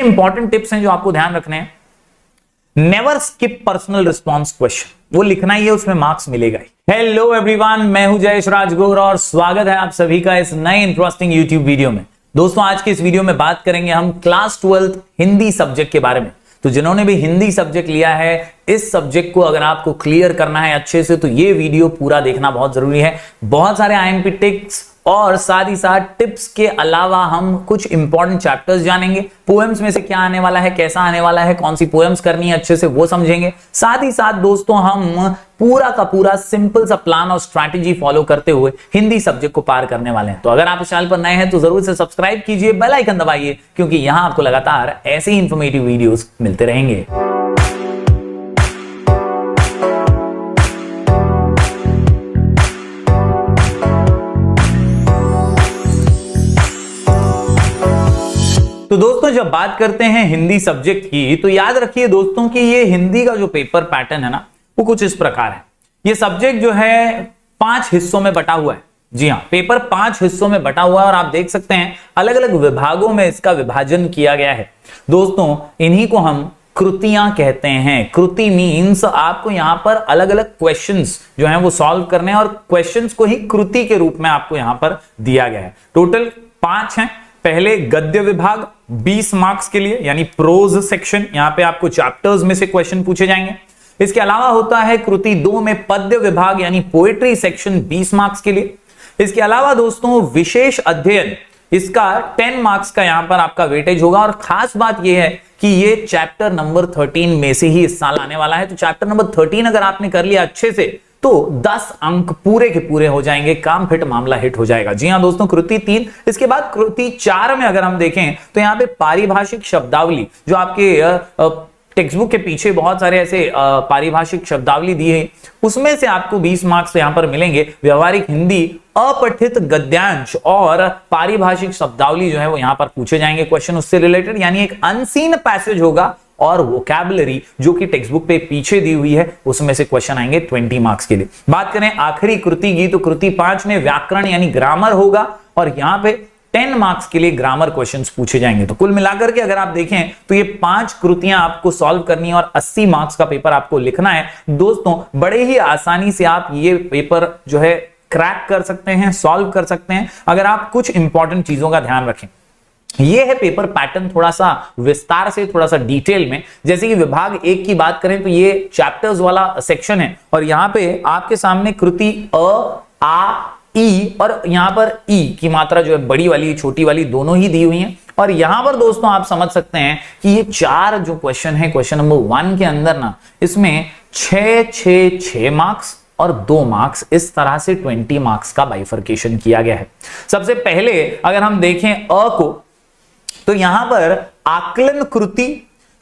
Important tips हैं जो आपको ध्यान रखने हैं। Never skip personal response question, वो लिखना ही है, उसमें मार्क्स मिलेगा ही। हेलो एवरीवन, मैं हूं जयेश राजगुरु और स्वागत है आप सभी का इस नए इंटरेस्टिंग यूट्यूब वीडियो में। दोस्तों, आज के इस वीडियो में बात करेंगे हम क्लास 12 हिंदी सब्जेक्ट के बारे में। तो जिन्होंने भी हिंदी सब्जेक्ट लिया है, इस सब्जेक्ट को अगर आपको क्लियर करना है अच्छे से, तो ये वीडियो पूरा देखना बहुत जरूरी है। बहुत सारे आईएमपी टिप्स और साथ ही साथ टिप्स के अलावा हम कुछ इंपॉर्टेंट चैप्टर्स जानेंगे। पोएम्स में से क्या आने वाला है, कैसा आने वाला है, कौन सी पोएम्स करनी है अच्छे से वो समझेंगे। साथ ही साथ दोस्तों हम पूरा का पूरा सिंपल सा प्लान और स्ट्रैटेजी फॉलो करते हुए हिंदी सब्जेक्ट को पार करने वाले हैं। तो अगर आप इस चैनल पर नए हैं तो जरूर से सब्सक्राइब कीजिए, बेल आइकन दबाइए, क्योंकि यहां आपको लगातार ऐसे ही इंफॉर्मेटिव वीडियोस मिलते रहेंगे। तो दोस्तों, जब बात करते हैं हिंदी सब्जेक्ट की, तो याद रखिए दोस्तों कि ये हिंदी का जो पेपर पैटर्न है ना, वो कुछ इस प्रकार है। ये सब्जेक्ट जो है 5 हिस्सों में बटा हुआ है। जी हाँ, पेपर 5 हिस्सों में बटा हुआ है और आप देख सकते हैं अलग अलग विभागों में इसका विभाजन किया गया है। दोस्तों, इन्हीं को हम कृतियां कहते हैं। कृति मीन्स आपको यहां पर अलग अलग क्वेश्चंस जो हैं वो सॉल्व करने हैं और क्वेश्चंस को ही कृति के रूप में आपको यहां पर दिया गया है। टोटल 5 हैं। पहले गद्य विभाग 20 मार्क्स के लिए, यानी प्रोज सेक्शन, यहां पे आपको चैप्टर्स में से क्वेश्चन पूछे जाएंगे। इसके अलावा होता है कृति 2 में पद्य विभाग, यानी पोएट्री सेक्शन 20 मार्क्स के लिए। इसके अलावा दोस्तों विशेष अध्ययन, इसका 10 मार्क्स का यहां पर आपका वेटेज होगा। और खास बात यह है कि ये चैप्टर नंबर 13 में से ही इस साल आने वाला है। तो चैप्टर नंबर 13 अगर आपने कर लिया अच्छे से, तो 10 अंक पूरे के पूरे हो जाएंगे, काम फिट मामला हिट हो जाएगा। जी हां दोस्तों, कृति 3। इसके बाद कृति 4 में अगर हम देखें तो यहां पे पारिभाषिक शब्दावली, जो आपके टेक्स्ट बुक के पीछे बहुत सारे ऐसे पारिभाषिक शब्दावली दी है, उसमें से आपको 20 मार्क्स यहां पर मिलेंगे। व्यवहारिक हिंदी, अपठित गद्यांश और पारिभाषिक शब्दावली जो है वो यहां पर पूछे जाएंगे क्वेश्चन उससे रिलेटेड, यानी एक अनसीन पैसेज होगा और वोकैबुलरी जो कि टेक्स्ट बुक पे पीछे दी हुई है, उसमें से क्वेश्चन आएंगे 20 मार्क्स के लिए। बात करें आखिरी कृति की, तो कृति 5 में व्याकरण यानी ग्रामर होगा और यहां पे 10 मार्क्स के लिए ग्रामर क्वेश्चंस पूछे जाएंगे। तो कुल मिलाकर के अगर आप देखें तो ये 5 कृतियां आपको सॉल्व करनी है और 80 मार्क्स का पेपर आपको लिखना है। दोस्तों, बड़े ही आसानी से आप ये पेपर जो है क्रैक कर सकते हैं, सॉल्व कर सकते हैं, अगर आप कुछ इंपॉर्टेंट चीजों का ध्यान रखें। ये है पेपर पैटर्न थोड़ा सा विस्तार से, थोड़ा सा डिटेल में। जैसे कि विभाग 1 की बात करें तो ये चैप्टर्स वाला सेक्शन है और यहां पे आपके सामने कृति अ, आ, ई और यहां पर ई की मात्रा जो है बड़ी वाली छोटी वाली दोनों ही दी हुई है। और यहां पर दोस्तों आप समझ सकते हैं कि ये 4 जो क्वेश्चन है, क्वेश्चन नंबर 1 के अंदर ना, इसमें 6 मार्क्स और 2 मार्क्स, इस तरह से 20 मार्क्स का बाइफर्केशन किया गया है। सबसे पहले अगर हम देखें अ को, तो यहां पर आकलन कृति,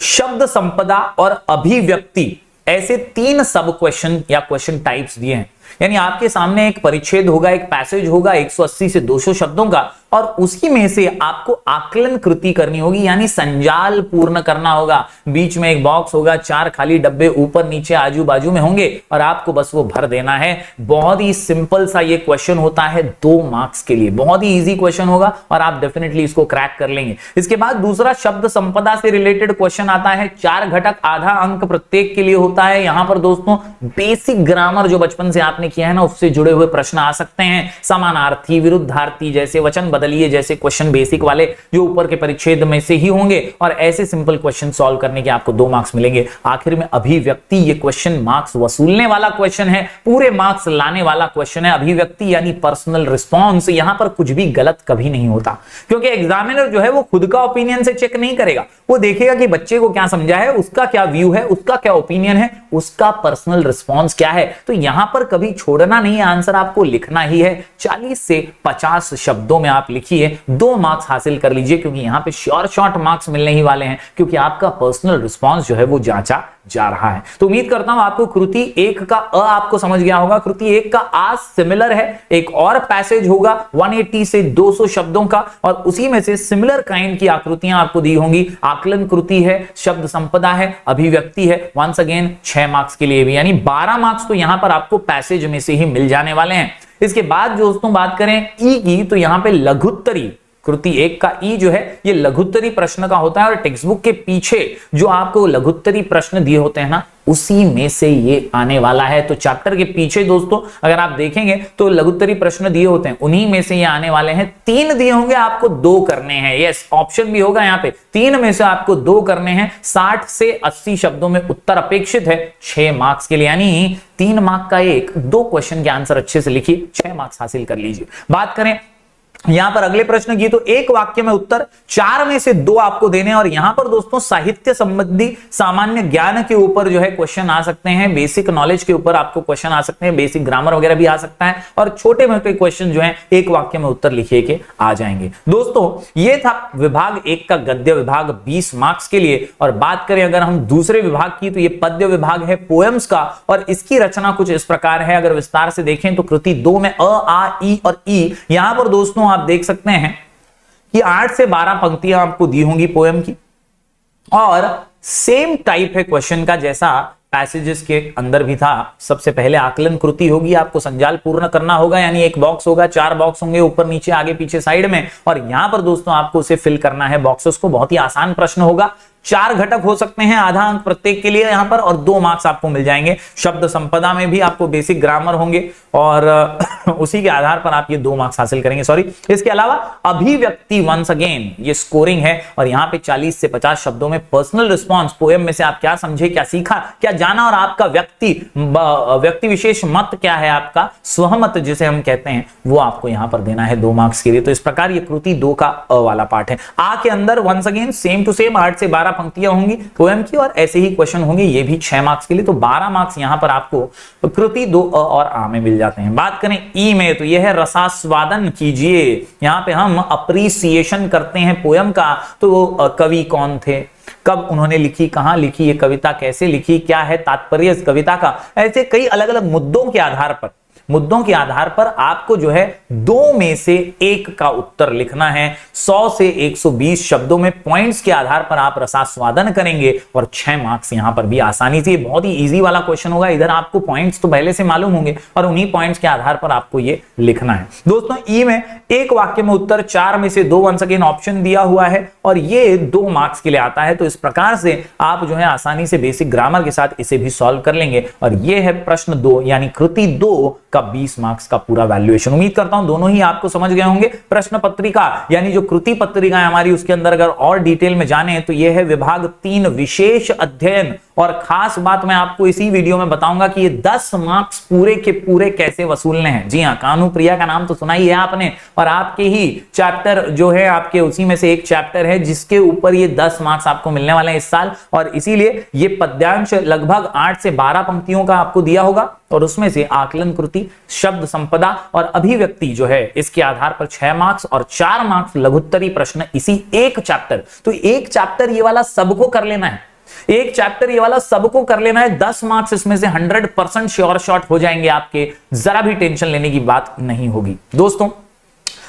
शब्द संपदा और अभिव्यक्ति, ऐसे 3 सब क्वेश्चन या क्वेश्चन टाइप्स दिए हैं। यानी आपके सामने एक परिच्छेद होगा, एक पैसेज होगा 180 से 200 शब्दों का, और उसी में से आपको आकलन कृति करनी होगी, यानी संजाल पूर्ण करना होगा। बीच में एक बॉक्स होगा, 4 खाली डब्बे ऊपर नीचे आजू बाजू में होंगे और आपको बस वो भर देना है। बहुत ही सिंपल सा ये क्वेश्चन होता है 2 मार्क्स के लिए, बहुत ही इजी क्वेश्चन होगा और आप डेफिनेटली इसको क्रैक कर लेंगे। इसके बाद दूसरा शब्द संपदा से रिलेटेड क्वेश्चन आता है, 4 घटक, आधा अंक प्रत्येक के लिए होता है। यहां पर दोस्तों बेसिक ग्रामर जो बचपन से आपने किया है ना, उससे जुड़े हुए प्रश्न आ सकते हैं। समानार्थी, विरुद्धार्थी जैसे, वचन बदलिए जैसे क्वेश्चन बेसिक वाले जो ऊपर के परिच्छेद में से ही होंगे, और ऐसे सिंपल क्वेश्चन सॉल्व करने के आपको 2 मार्क्स मिलेंगे। आखिर में अभिव्यक्ति, ये क्वेश्चन मार्क्स वसूलने वाला क्वेश्चन है, पूरे मार्क्स लाने वाला क्वेश्चन है। अभिव्यक्ति यानी पर्सनल रिस्पॉन्स। यहां पर कुछ भी गलत कभी नहीं होता, क्योंकि एग्जामिनर जो है वो खुद का ओपिनियन से चेक नहीं करेगा, वो देखेगा कि बच्चे को क्या समझा है, उसका क्या व्यू है, उसका क्या ओपिनियन है, उसका पर्सनल रिस्पॉन्स क्या है। तो यहां पर कभी छोड़ना नहीं है, आंसर आपको लिखना ही है। 40 से 50 शब्दों में आप लिखिए, 2 मार्क्स हासिल कर लीजिए, क्योंकि यहां पे शॉर्ट मार्क्स मिलने ही वाले हैं, क्योंकि आपका पर्सनल रिस्पॉन्स जो है वो जांचा जा रहा है। तो उम्मीद करता हूं आपको कृति 1 का अ आपको समझ गया होगा। कृति 1 का आ सिमिलर है, एक और पैसेज होगा 180 से 200 शब्दों का, और उसी में से सिमिलर काइंड की आकृतियां आपको दी होंगी। आकलन कृति है, शब्द संपदा है, अभिव्यक्ति है। वंस अगेन 6 मार्क्स के लिए भी, यानी 12 मार्क्स तो यहां पर आपको पैसेज में से ही मिल जाने वाले हैं। इसके बाद दोस्तों बात करें ई की, तो यहां पे लघुत्तरी कृति 1 का ई जो है ये लघुत्तरी प्रश्न का होता है, और टेक्स्ट बुक के पीछे जो आपको लघुत्तरी प्रश्न दिए होते हैं ना, उसी में से ये आने वाला है। तो चैप्टर के पीछे दोस्तों अगर आप देखेंगे तो लघुत्तरी प्रश्न दिए होते हैं, उन्हीं में से ये आने वाले हैं। 3 दिए होंगे, आपको 2 करने हैं। यस, ऑप्शन भी होगा यहाँ पे, 3 में से आपको 2 करने हैं। 60 से 80 शब्दों में उत्तर अपेक्षित है 6 मार्क्स के लिए, यानी 3 मार्क्स का 2 क्वेश्चन के आंसर अच्छे से लिखिए, 6 मार्क्स हासिल कर लीजिए। बात करें यहां पर अगले प्रश्न की, तो एक वाक्य में उत्तर 4 में से 2 आपको देने, और यहां पर दोस्तों साहित्य संबंधी सामान्य ज्ञान के ऊपर जो है क्वेश्चन आ सकते हैं, बेसिक नॉलेज के ऊपर आपको क्वेश्चन आ सकते हैं, बेसिक ग्रामर वगैरह भी आ सकता है, और छोटे मोटे क्वेश्चन जो है एक वाक्य में उत्तर लिखिए के आ जाएंगे। दोस्तों ये था विभाग 1 का गद्य विभाग 20 मार्क्स के लिए। और बात करें अगर हम दूसरे विभाग की, तो ये पद्य विभाग है पोएम्स का, और इसकी रचना कुछ इस प्रकार है। अगर विस्तार से देखें तो कृति 2 में अ, आ, ई और ई, यहां पर दोस्तों आप देख सकते हैं कि 8 से 12 पंक्तियां आपको दी होंगी पोएम की, और सेम टाइप है क्वेश्चन का जैसा पैसेजेस के अंदर भी था। सबसे पहले आकलन कृति होगी, आपको संजाल पूर्ण करना होगा, यानी एक बॉक्स होगा, 4 बॉक्स होंगे ऊपर नीचे आगे पीछे साइड में, और यहां पर दोस्तों आपको उसे फिल करना है बॉक्सेस को। बहुत ही आसान प्रश्न होगा, 4 घटक हो सकते हैं, आधा अंक प्रत्येक के लिए यहां पर, और 2 मार्क्स आपको मिल जाएंगे। शब्द संपदा में भी आपको बेसिक ग्रामर होंगे, और उसी के आधार पर आप ये 2 मार्क्स हासिल करेंगे। सॉरी, इसके अलावा अभिव्यक्ति वंस अगेन ये स्कोरिंग है, और यहां पे 40 से 50 शब्दों में पर्सनल रिस्पॉन्स, पोएम में से आप क्या समझे, क्या सीखा, क्या जाना, और आपका व्यक्ति विशेष मत क्या है, आपका स्वमत जिसे हम कहते हैं, वो आपको यहां पर देना है 2 मार्क्स के लिए। तो इस प्रकार ये कृति 2 का अ वाला पार्ट है। आ के अंदर once again same to same 8 से 12 पंक्तियां होंगी पोएम की, और ऐसे ही क्वेश्चन होंगे, ये भी 6 मार्क्स के लिए। तो 12 मार्क्स यहां पर आपको कृति 2 अ और आ में मिल जाते हैं। बात करें ई में, तो यह है रसास्वादन कीजिए। यहां पे हम अप्रिसिएशन करते हैं पोएम का। तो कवि कौन थे, कब उन्होंने लिखी, कहां लिखी, ये कविता कैसे लिखी, क्या है तात्पर्य इस कविता का, ऐसे कई अलग अलग मुद्दों के आधार पर आपको जो है 2 में से 1 का उत्तर लिखना है। 100 से 120 शब्दों में पॉइंट्स के आधार पर आप रसास्वादन करेंगे, और 6 मार्क्स यहां पर भी आसानी से। बहुत ही इजी वाला क्वेश्चन होगा, इधर आपको पॉइंट्स तो पहले से मालूम होंगे, और उन्हीं पॉइंट्स के आधार पर आपको ये लिखना है। दोस्तों ई में एक वाक्य में उत्तर 4 में से 2 वंस अगेन ऑप्शन दिया हुआ है, और ये 2 मार्क्स के लिए आता है। तो इस प्रकार से आप जो है आसानी से बेसिक ग्रामर के साथ इसे भी सॉल्व कर लेंगे, और ये है प्रश्न 2 यानी कृति 2 का 20 मार्क्स का पूरा वैल्यूएशन। उम्मीद करता हूं दोनों ही आपको समझ गए होंगे। प्रश्न पत्रिका यानी जो कृति पत्रिका है हमारी, उसके अंदर अगर और डिटेल में जाने तो यह है विभाग 3 विशेष अध्ययन, और खास बात मैं आपको इसी वीडियो में बताऊंगा कि ये 10 मार्क्स पूरे के पूरे कैसे वसूलने हैं। जी हां, कानूप्रिया का नाम तो सुना ही है आपने, और आपके ही चैप्टर जो है आपके उसी में से एक चैप्टर है जिसके ऊपर ये 10 मार्क्स आपको मिलने वाले हैं इस साल, और इसीलिए ये पद्यांश लगभग 8 से 12 पंक्तियों का आपको दिया होगा, और उसमें से आकलन कृति, शब्द संपदा और अभिव्यक्ति जो है इसके आधार पर 6 मार्क्स और 4 मार्क्स लघुत्तरी प्रश्न इसी एक चैप्टर। तो एक चैप्टर ये वाला सबको कर लेना है, एक चैप्टर ये वाला सबको कर लेना है। 10 मार्क्स इसमें से 100% श्योर शॉट हो जाएंगे आपके, जरा भी टेंशन लेने की बात नहीं होगी। दोस्तों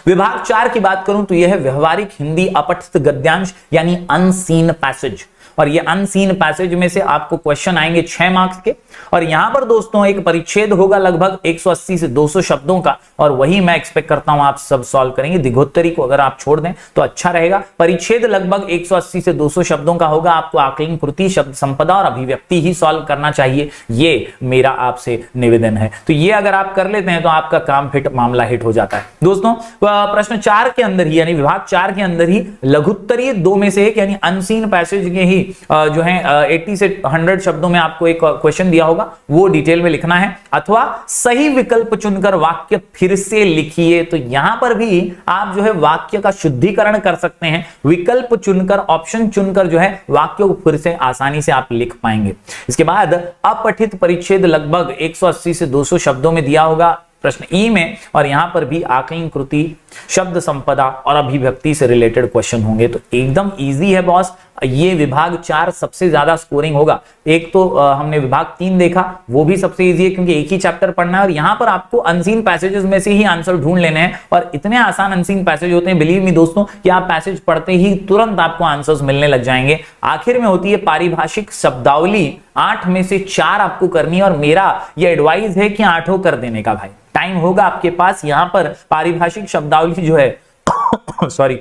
विभाग 4 की बात करूं तो यह है व्यवहारिक हिंदी अपठित गद्यांश यानी अनसीन पैसेज, और ये अनसीन पैसेज में से आपको क्वेश्चन आएंगे 6 मार्क्स के, और यहां पर दोस्तों एक परिच्छेद होगा लगभग 180 से 200 शब्दों का, और वही मैं एक्सपेक्ट करता हूं आप सब सॉल्व करेंगे। दिगोत्तरी को अगर आप छोड़ दें तो अच्छा रहेगा। परिच्छेद लगभग 180 से 200 शब्दों का होगा, आपको आकलन कृति, शब्द संपदा और अभिव्यक्ति ही सॉल्व करना चाहिए, ये मेरा आपसे निवेदन है। तो ये अगर आप कर लेते हैं तो आपका काम हिट, मामला हिट हो जाता है। दोस्तों प्रश्न 4 के अंदर ही यानी विभाग 4 के अंदर ही लघुत्तरीय 2 में से एक यानी अनसीन पैसेज के ही जो है 80 से 100 शब्दों में आपको एक क्वेश्चन दिया होगा, वो डिटेल में लिखना है, अथवा सही विकल्प चुनकर वाक्य फिर से लिखिए। तो यहां पर भी आप जो है वाक्य का शुद्धिकरण कर सकते हैं, विकल्प चुनकर, ऑप्शन चुनकर जो है वाक्य को फिर से आसानी से आप लिख पाएंगे। इसके बाद अपठित परिच्छेद लगभग 180 से 200 शब्दों में दिया होगा प्रश्न ई में, और यहां पर भी आकलन कृति, शब्द संपदा और अभिव्यक्ति से रिलेटेड क्वेश्चन होंगे। तो एकदम इजी है बॉस, ये विभाग 4 सबसे ज्यादा स्कोरिंग होगा। एक तो हमने विभाग 3 देखा, वो भी सबसे इजी है क्योंकि एक ही चैप्टर पढ़ना है, और यहां पर आपको अनसीन पैसेजेस में से ही आंसर ढूंढ लेने हैं, और इतने आसान अनसीन पैसेज होते हैं बिलीव मी दोस्तों कि आप पैसेज पढ़ते ही तुरंत आपको आंसर्स मिलने लग जाएंगे। आखिर में होती है पारिभाषिक शब्दावली, 8 में से 4 आपको करनी है, और मेरा ये एडवाइस है कि 8 कर देने का भाई, टाइम होगा आपके पास। यहां पर पारिभाषिक शब्दावली जो है सॉरी,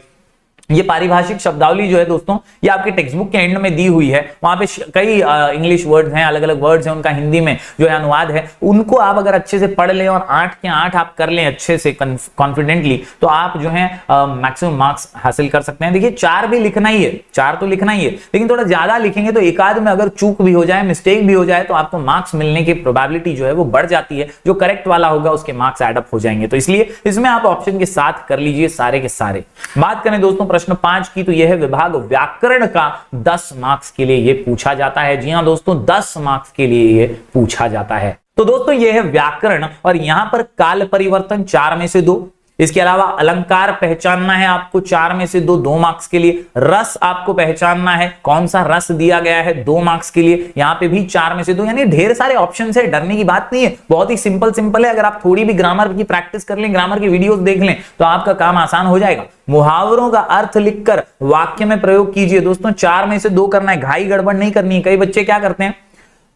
ये पारिभाषिक शब्दावली जो है दोस्तों, ये आपके टेक्स्ट बुक के एंड में दी हुई है। वहां पे कई इंग्लिश वर्ड्स हैं, अलग अलग वर्ड्स हैं, उनका हिंदी में जो है अनुवाद है। उनको आप अगर अच्छे से पढ़ लें और 8 के 8 आप कर लें अच्छे से कॉन्फिडेंटली, तो आप जो है मैक्सिमम मार्क्स हासिल कर सकते हैं। देखिए 4 भी लिखना ही है, 4 तो लिखना ही है, लेकिन थोड़ा ज्यादा लिखेंगे तो एक आध में अगर चूक भी हो जाए, मिस्टेक भी हो जाए, तो आपको मार्क्स मिलने की प्रोबेबिलिटी जो है वो बढ़ जाती है। जो करेक्ट वाला होगा उसके मार्क्स एड अप हो जाएंगे। तो इसलिए इसमें आप ऑप्शन के साथ कर लीजिए सारे के सारे। बात करें दोस्तों प्रश्न 5 की, तो यह है विभाग व्याकरण का 10 मार्क्स के लिए यह पूछा जाता है। जी हां दोस्तों, 10 मार्क्स के लिए यह पूछा जाता है। तो दोस्तों यह है व्याकरण, और यहां पर काल परिवर्तन 4 में से 2, इसके अलावा अलंकार पहचानना है आपको 4 में से 2 मार्क्स के लिए। रस आपको पहचानना है, कौन सा रस दिया गया है, 2 मार्क्स के लिए, यहां पे भी 4 में से 2। यानी ढेर सारे ऑप्शन है, डरने की बात नहीं है, बहुत ही सिंपल है। अगर आप थोड़ी भी ग्रामर की प्रैक्टिस कर लें, ग्रामर की वीडियोस देख लें, तो आपका काम आसान हो जाएगा। मुहावरों का अर्थ लिखकर वाक्य में प्रयोग कीजिए। दोस्तों 4 में से 2 करना है, घाई गड़बड़ नहीं करनी है। कई बच्चे क्या करते हैं,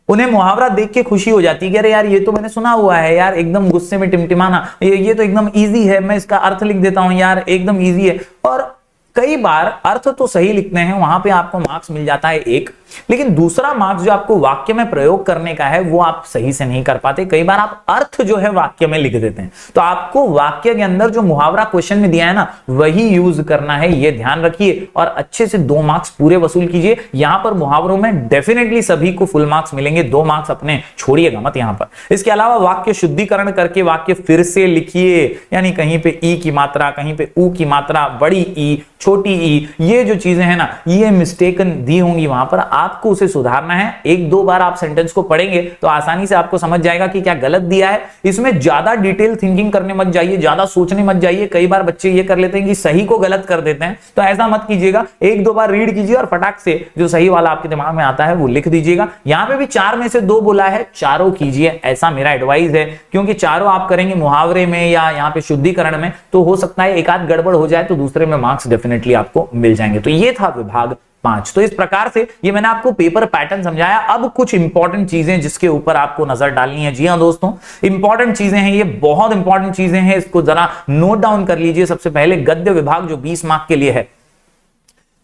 उन्हें मुहावरा देख के खुशी हो जाती है कि अरे यार ये तो मैंने सुना हुआ है यार, एकदम गुस्से में टिमटिमाना, ये तो एकदम इजी है, मैं इसका अर्थ लिख देता हूं यार, एकदम इजी है। और कई बार अर्थ तो सही लिखते हैं, वहां पे आपको मार्क्स मिल जाता है 1, लेकिन दूसरा मार्क्स जो आपको वाक्य में प्रयोग करने का है वो आप सही से नहीं कर पाते। कई बार आप अर्थ जो है वाक्य में लिख देते हैं। तो आपको वाक्य के अंदर जो मुहावरा क्वेश्चन में दिया है ना, वही यूज करना है, ये ध्यान रखिए, और अच्छे से 2 मार्क्स पूरे वसूल कीजिए। यहां पर मुहावरों में डेफिनेटली सभी को फुल मार्क्स मिलेंगे, 2 मार्क्स अपने छोड़िएगा मत यहां पर। इसके अलावा वाक्य शुद्धिकरण करके वाक्य फिर से लिखिए, यानी कहीं पे ई की मात्रा, कहीं पे ऊ की मात्रा, बड़ी ई, छोटी ई, ये जो चीजें हैं ना, ये मिस्टेकन दी होंगी, वहां पर आपको उसे सुधारना है। 1-2 बार आप सेंटेंस को पढ़ेंगे तो आसानी से आपको समझ जाएगा कि क्या गलत दिया है। इसमें ज्यादा डिटेल थिंकिंग करने मत जाइए, ज्यादा सोचने मत जाइए। कई बार बच्चे ये कर लेते हैं कि सही को गलत कर देते हैं, तो ऐसा मत कीजिएगा। 1-2 बार रीड कीजिए और फटाक से जो सही वाला आपके दिमाग में आता है वो लिख दीजिएगा। यहां पे भी 4 में से 2 बोला है, चारों कीजिए, ऐसा मेरा एडवाइस है, क्योंकि चारों आप करेंगे मुहावरे में या यहाँ पे शुद्धिकरण में, तो हो सकता है एक आध गड़बड़ हो जाए, तो दूसरे में मार्क्स डेफिनेटली आपको मिल जाएंगे। तो ये था विभाग 5। तो इस प्रकार से ये मैंने आपको पेपर पैटर्न समझाया। अब कुछ इंपॉर्टेंट चीजें जिसके ऊपर आपको नजर डालनी है। जी हां दोस्तों, इंपॉर्टेंट चीजें हैं, ये बहुत इंपॉर्टेंट चीजें हैं, इसको जरा नोट डाउन कर लीजिए। सबसे पहले गद्य विभाग जो 20 मार्क के लिए है,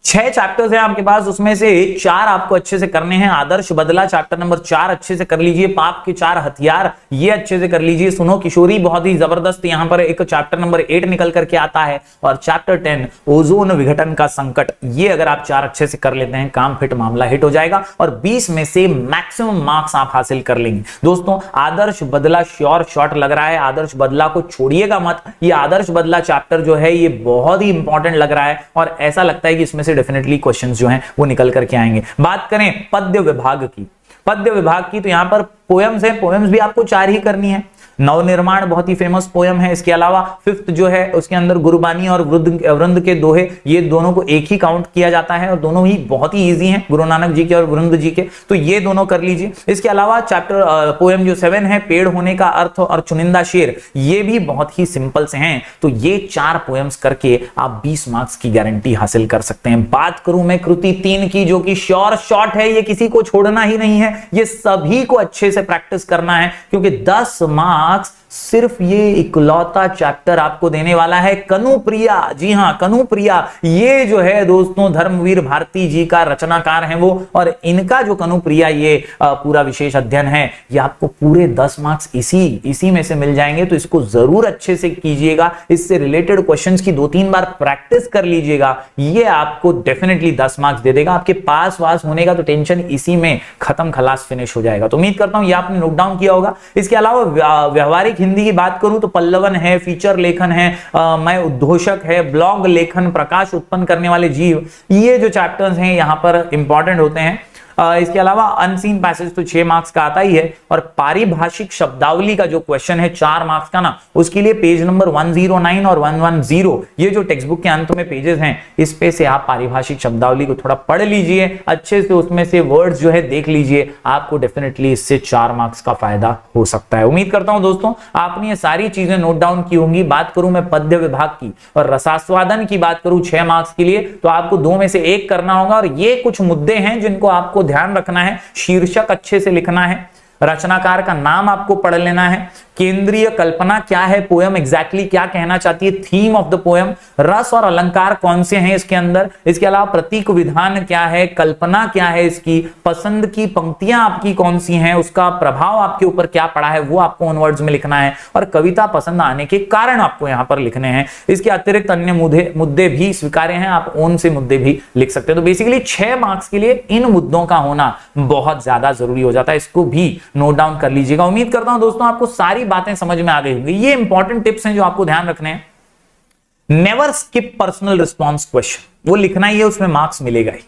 6 चैप्टर्स हैं आपके पास, उसमें से 4 आपको अच्छे से करने हैं। आदर्श बदला चैप्टर नंबर 4 अच्छे से कर लीजिए। पाप के 4 हथियार, ये अच्छे से कर लीजिए। सुनो किशोरी बहुत ही जबरदस्त यहां पर एक चैप्टर नंबर 8 निकल करके आता है, और चैप्टर 10 ओजोन विघटन का संकट, ये अगर आप 4 अच्छे से कर लेते हैं, काम फिट मामला हिट हो जाएगा, और 20 में से मैक्सिमम मार्क्स आप हासिल कर लेंगे। दोस्तों आदर्श बदला श्योर शॉट लग रहा है, आदर्श बदला को छोड़िएगा मत। ये आदर्श बदला चैप्टर जो है ये बहुत ही इंपॉर्टेंट लग रहा है, और ऐसा लगता है कि इसमें से डेफिनेटली क्वेश्चंस जो हैं वो निकल करके आएंगे। बात करें पद्य विभाग की, पद्य विभाग की, तो यहां पर पोएम्स है, पोएम्स भी आपको 4 ही करनी है। नवनिर्माण बहुत ही फेमस पोयम है। इसके अलावा 5th जो है उसके अंदर गुरुबानी और वृंद के दोहे, ये दोनों को एक ही काउंट किया जाता है, और दोनों ही बहुत ही इजी हैं, गुरु नानक जी के और वृंद जी के, तो ये दोनों कर लीजिए। इसके अलावा चैप्टर पोयम जो 7 है, पेड़ होने का अर्थ और चुनिंदा शेर, ये भी बहुत ही सिंपल से हैं। तो ये 4 पोयम्स करके आप 20 मार्क्स की गारंटी हासिल कर सकते हैं। बात करूं मैं कृति 3 की, जो कि श्योर शॉट है, ये किसी को छोड़ना ही नहीं है, ये सभी को अच्छे से प्रैक्टिस करना है, क्योंकि 10 मार्क्स सिर्फ ये इकलौता चैप्टर आपको देने वाला है। कनुप्रिया, जी हां कनुप्रिया, ये जो है दोस्तों धर्मवीर भारती जी का रचनाकार है वो, और इनका जो कनुप्रिया ये पूरा विशेष अध्ययन है, ये आपको पूरे 10 मार्क्स इसी में से मिल जाएंगे। तो इसको जरूर अच्छे से कीजिएगा, इससे रिलेटेड क्वेश्चंस की 2-3 बार प्रैक्टिस कर लीजिएगा, ये आपको डेफिनेटली 10 मार्क्स दे देगा। आपके पास वास होने का तो टेंशन इसी में खत्म, खलास, फिनिश हो जाएगा। तो उम्मीद करता हूं ये आपने नोट डाउन किया होगा। इसके अलावा व्यवहारिक हिंदी की बात करूं तो पल्लवन है, फीचर लेखन है, मैं उद्घोषक है, ब्लॉग लेखन, प्रकाश उत्पन्न करने वाले जीव, ये जो चैप्टर्स हैं यहां पर इंपॉर्टेंट होते हैं। इसके अलावा अनसीन पैसेज तो 6 मार्क्स का आता ही है, और पारिभाषिक शब्दावली का जो क्वेश्चन है 4 मार्क्स का ना, उसके लिए पेज नंबर 109 और 110, ये जो टेक्स्ट बुक के अंत में पेजेस हैं, इस पे से आप पारिभाषिक शब्दावली को थोड़ा पढ़ लीजिए अच्छे से, उसमें से वर्ड्स जो है देख लीजिए, आपको डेफिनेटली इससे 4 मार्क्स का फायदा हो सकता है। उम्मीद करता हूं दोस्तों आपने ये सारी चीजें नोट डाउन की होंगी। बात करूं मैं पद्य विभाग की और रसास्वादन की बात करूं 6 मार्क्स के लिए, तो आपको 2 में से 1 करना होगा, और ये कुछ मुद्दे हैं जिनको आपको ध्यान रखना है। शीर्षक अच्छे से लिखना है, रचनाकार का नाम आपको पढ़ लेना है, केंद्रीय कल्पना क्या है, पोयम एग्जैक्टली क्या कहना चाहती है, थीम ऑफ द पोयम, रस और अलंकार कौन से हैं इसके अंदर, इसके अलावा प्रतीक विधान क्या है, कल्पना क्या है इसकी, पसंद की पंक्तियां आपकी कौन सी हैं, उसका प्रभाव आपके ऊपर क्या पड़ा है वो आपको उन वर्ड्स में लिखना है, और कविता पसंद आने के कारण आपको यहां पर लिखने हैं। इसके अतिरिक्त अन्य मुद्दे भी स्वीकार्य हैं, आप ओन से मुद्दे भी लिख सकते हैं। तो बेसिकली 6 मार्क्स के लिए इन मुद्दों का होना बहुत ज्यादा जरूरी हो जाता है, इसको भी नोट डाउन कर लीजिएगा। उम्मीद करता हूं दोस्तों आपको सारी बातें समझ में आ गई होंगी। ये इंपॉर्टेंट टिप्स हैं जो आपको ध्यान रखने हैं। Never skip personal response question, वो लिखना ही है, उसमें मार्क्स मिलेगा ही।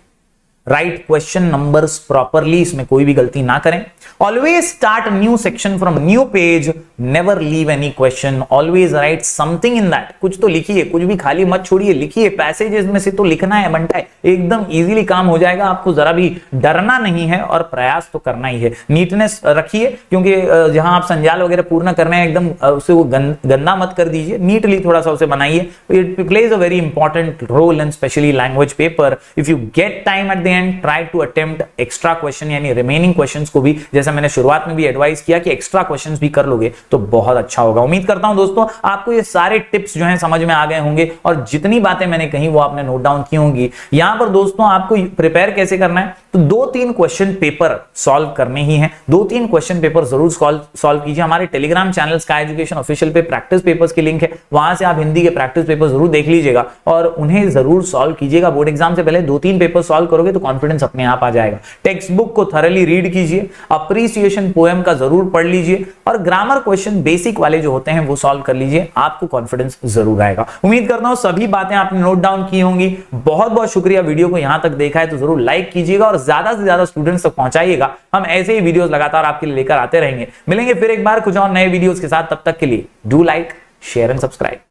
राइट क्वेश्चन नंबर्स प्रॉपरली, इसमें कोई भी गलती ना करें। Always start new section from new page, never leave any question, always right something in that. कुछ तो लिखिए, कुछ भी खाली मत छोड़िए, लिखिए, पैसेजेस में से तो लिखना है, बनता है, एकदम इजीली काम हो जाएगा, आपको जरा भी डरना नहीं है और प्रयास तो करना ही है। नीटनेस रखिए, क्योंकि जहां आप संजाल वगैरह पूर्ण करना है एकदम उसे वो गंदा मत कर दीजिए, नीटली थोड़ा सा उसे बनाइए। It plays a very important role in specially language paper. If you get time at the end, try to attempt extra question, यानी रिमेनिंग क्वेश्चंस को भी, जैसा मैंने शुरुआत में भी एडवाइस किया कि एक्स्ट्रा क्वेश्चंस भी कर लोगे तो बहुत अच्छा होगा। उम्मीद करता हूं दोस्तों आपको ये सारे टिप्स जो हैं समझ में आ गए होंगे, और जितनी बातें मैंने कही वो आपने नोट डाउन की होंगी। यहां पर दोस्तों आपको प्रिपेयर कैसे करना है, तो 2-3 क्वेश्चन पेपर सॉल्व करने ही हैं। 2-3 क्वेश्चन पेपर जरूर सॉल्व कीजिए। हमारे Telegram channel sky education official पे प्रैक्टिस पेपर्स की लिंक है, वहां से आप हिंदी के प्रैक्टिस पेपर जरूर देख लीजिएगा और उन्हें जरूर सॉल्व कीजिएगा। बोर्ड एग्जाम से पहले 2-3 पेपर सॉल्व करोगे तो कॉन्फिडेंस अपने आप आ जाएगा। टेक्स्ट बुक को थॉरली रीड कीजिए, अप्रिसिएशन पोएम का जरूर पढ़ लीजिए, और ग्रामर क्वेश्चन बेसिक वाले जो होते हैं वो सॉल्व कर लीजिए, आपको कॉन्फिडेंस जरूर आएगा। उम्मीद करता हूं सभी बातें आपने नोट डाउन की होंगी। बहुत बहुत शुक्रिया, वीडियो को यहां तक देखा है तो जरूर लाइक कीजिएगा और ज्यादा से ज्यादा स्टूडेंट्स तक पहुंचाइएगा। हम ऐसे ही वीडियोस लगातार आपके लिए लेकर आते रहेंगे। मिलेंगे फिर एक बार कुछ और नए वीडियोस के साथ, तब तक के लिए do like, share and subscribe.